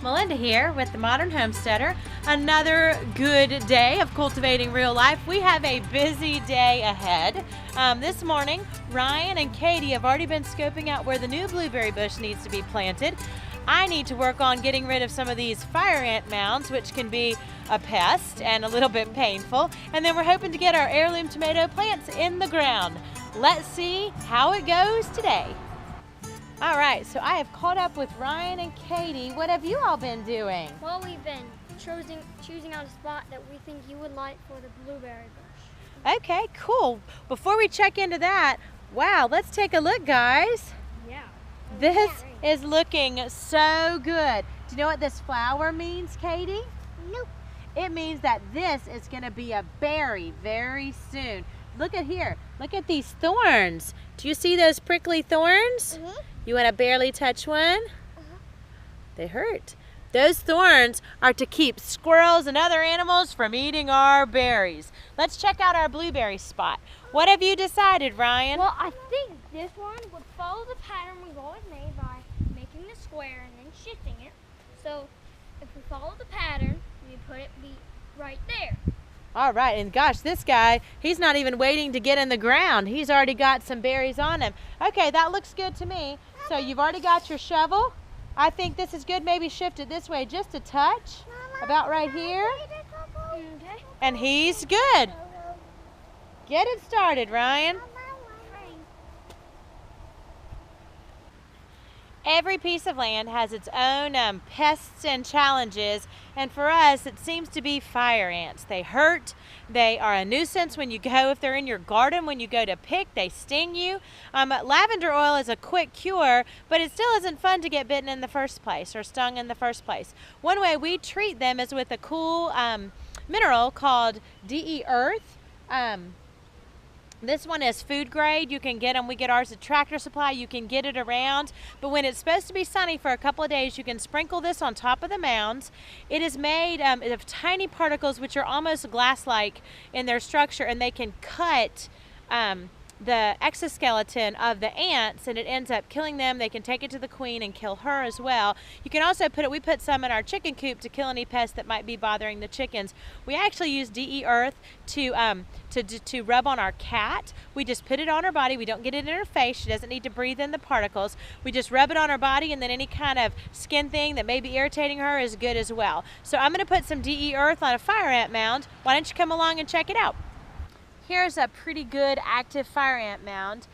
Melinda here with the Modern Homesteader. Another good day of cultivating real life. We have a busy day ahead. This morning, Ryan and Katie have already been scoping out where the new blueberry bush needs to be planted. I need to work on getting rid of some of these fire ant mounds, which can be a pest and a little bit painful. And then we're hoping to get our heirloom tomato plants in the ground. Let's see how it goes today. All right, so I have caught up with Ryan and Katie. What have you all been doing? Well, we've been choosing out a spot that we think you would like for the blueberry bush. Okay, cool. Before we check into that, wow, let's take a look, guys. Yeah. This is looking so good. Do you know what this flower means, Katie? Nope. It means that this is gonna be a berry very soon. Look at here, look at these thorns. Do you see those prickly thorns? Mm-hmm. You wanna barely touch one? They hurt. Those thorns are to keep squirrels and other animals from eating our berries. Let's check out our blueberry spot. What have you decided, Ryan? Well, I think this one would follow the pattern we've always made by making the square and then shifting it. So if we follow the pattern, we put it right there. All right, and gosh, this guy, he's not even waiting to get in the ground. He's already got some berries on him. Okay, that looks good to me. So you've already got your shovel. I think this is good. Maybe shift it this way just a touch, about right here. Okay. And he's good. Get it started, Ryan. Every piece of land has its own pests and challenges, and for us it seems to be fire ants. They hurt, they are a nuisance when you go, if they're in your garden, when you go to pick, they sting you. Lavender oil is a quick cure, but it still isn't fun to get bitten in the first place or stung in the first place. One way we treat them is with a cool mineral called DE Earth. This one is food grade. You can get them. We get ours at Tractor Supply. You can get it around. But when it's supposed to be sunny for a couple of days, you can sprinkle this on top of the mounds. It is made of tiny particles which are almost glass-like in their structure, and they can cut the exoskeleton of the ants, and it ends up killing them. They can take it to the queen and kill her as well. You can also we put some in our chicken coop to kill any pests that might be bothering the chickens. We actually use DE Earth to rub on our cat. We just put it on her body. We don't get it in her face. She doesn't need to breathe in the particles. We just rub it on her body, and then any kind of skin thing that may be irritating her is good as well. So I'm going to put some DE Earth on a fire ant mound. Why don't you come along and check it out? Here's a pretty good active fire ant mound.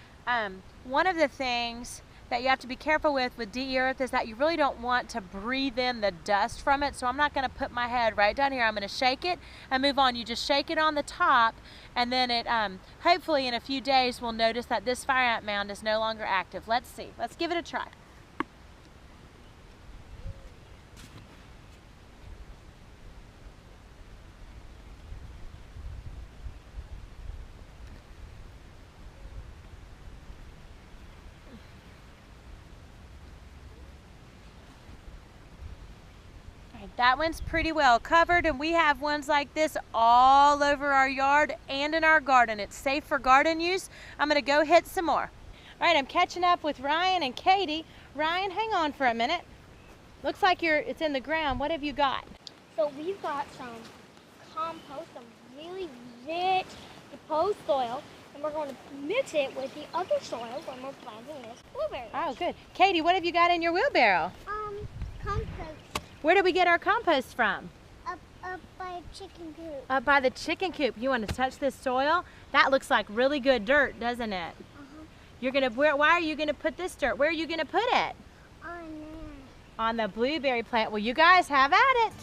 One of the things that you have to be careful with DE Earth is that you really don't want to breathe in the dust from it. So I'm not going to put my head right down here. I'm going to shake it and move on. You just shake it on the top, and then it hopefully in a few days we'll notice that this fire ant mound is no longer active. Let's see. Let's give it a try. That one's pretty well covered, and we have ones like this all over our yard and in our garden. It's safe for garden use. I'm going to go hit some more. All right, I'm catching up with Ryan and Katie. Ryan, hang on for a minute. Looks like it's in the ground. What have you got? So we've got some compost, some really rich decomposed soil, and we're going to mix it with the other soil when we're planting this blueberry bush. Oh, good. Katie, what have you got in your wheelbarrow? Compost. Where do we get our compost from? Up by a chicken coop. Up by the chicken coop. You want to touch this soil? That looks like really good dirt, doesn't it? Why are you gonna put this dirt? Where are you gonna put it? On the blueberry plant. Well, you guys have at it.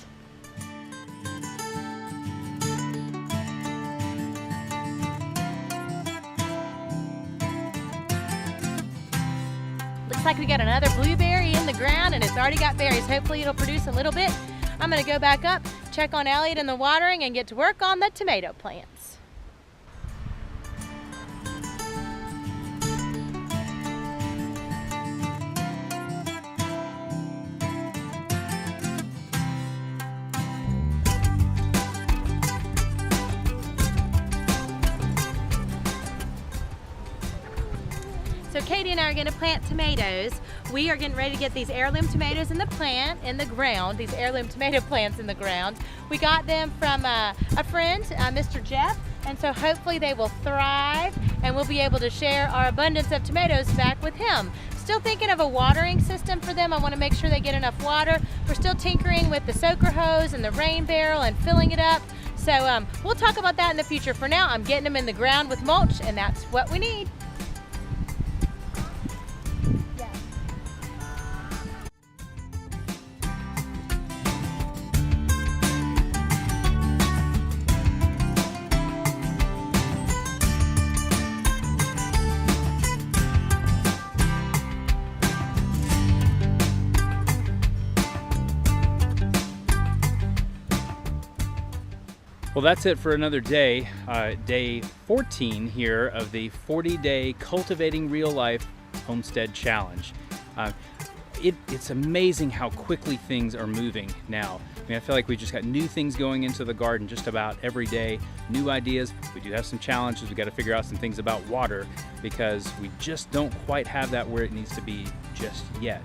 Looks like we got another blueberry in the ground, and it's already got berries. Hopefully it'll produce a little bit. I'm gonna go back up, check on Elliot and the watering, and get to work on the tomato plants. So Katie and I are going to plant tomatoes. We are getting ready to get these heirloom tomatoes in the ground, these heirloom tomato plants in the ground. We got them from a friend, Mr. Jeff, and so hopefully they will thrive and we'll be able to share our abundance of tomatoes back with him. Still thinking of a watering system for them. I want to make sure they get enough water. We're still tinkering with the soaker hose and the rain barrel and filling it up. So we'll talk about that in the future. For now, I'm getting them in the ground with mulch, and that's what we need. Well, that's it for another day, day 14 here of the 40-day Cultivating Real Life Homestead Challenge. It's amazing how quickly things are moving now. I mean, I feel like we just got new things going into the garden just about every day, new ideas. We do have some challenges. We got to figure out some things about water because we just don't quite have that where it needs to be just yet.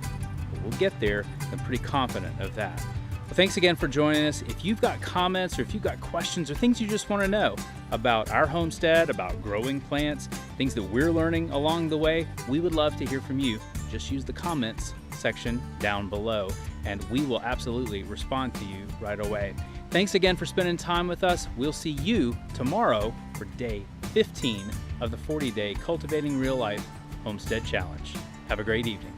But we'll get there. I'm pretty confident of that. Well, thanks again for joining us. If you've got comments or if you've got questions or things you just want to know about our homestead, about growing plants, things that we're learning along the way, we would love to hear from you. Just use the comments section down below and we will absolutely respond to you right away. Thanks again for spending time with us. We'll see you tomorrow for day 15 of the 40-day Cultivating Real Life Homestead Challenge. Have a great evening.